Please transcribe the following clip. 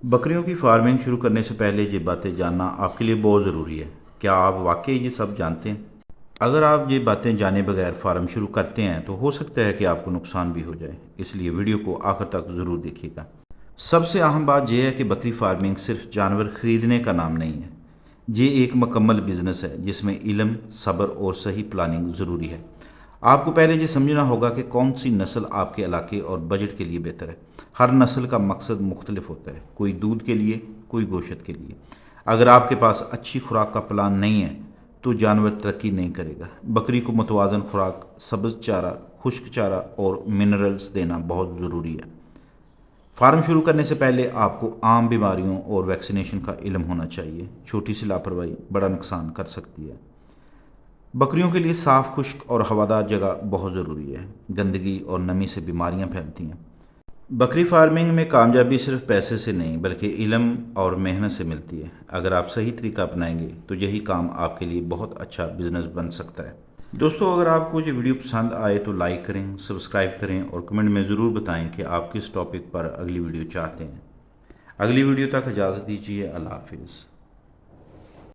बकरियों की फार्मिंग शुरू करने से पहले ये बातें जानना आपके लिए बहुत ज़रूरी है। क्या आप वाकई ये सब जानते हैं? अगर आप ये बातें जाने बगैर फार्म शुरू करते हैं तो हो सकता है कि आपको नुकसान भी हो जाए, इसलिए वीडियो को आखिर तक ज़रूर देखिएगा। सबसे अहम बात यह है कि बकरी फार्मिंग सिर्फ जानवर खरीदने का नाम नहीं है। ये एक मुकम्मल बिजनेस है जिसमें इल्म, सब्र और सही प्लानिंग ज़रूरी है। आपको पहले ये समझना होगा कि कौन सी नस्ल आपके इलाके और बजट के लिए बेहतर है। हर नस्ल का मकसद मुख्तलिफ होता है, कोई दूध के लिए, कोई गोश्त के लिए। अगर आपके पास अच्छी खुराक का प्लान नहीं है तो जानवर तरक्की नहीं करेगा। बकरी को मुतवाज़न खुराक, सब्ज़ चारा, खुश्क चारा और मिनरल्स देना बहुत ज़रूरी है। फार्म शुरू करने से पहले आपको आम बीमारियों और वैक्सीनेशन का इल्म होना चाहिए। छोटी सी लापरवाही बड़ा नुकसान कर सकती है। बकरियों के लिए साफ़, खुश्क और हवादार जगह बहुत ज़रूरी है। गंदगी और नमी से बीमारियां फैलती हैं। बकरी फार्मिंग में कामयाबी सिर्फ पैसे से नहीं बल्कि इल्म और मेहनत से मिलती है। अगर आप सही तरीका अपनाएंगे तो यही काम आपके लिए बहुत अच्छा बिजनेस बन सकता है। दोस्तों, अगर आपको ये वीडियो पसंद आए तो लाइक करें, सब्सक्राइब करें और कमेंट में ज़रूर बताएं कि आप किस टॉपिक पर अगली वीडियो चाहते हैं। अगली वीडियो तक इजाज़त दीजिए। अल्लाह हाफिज़।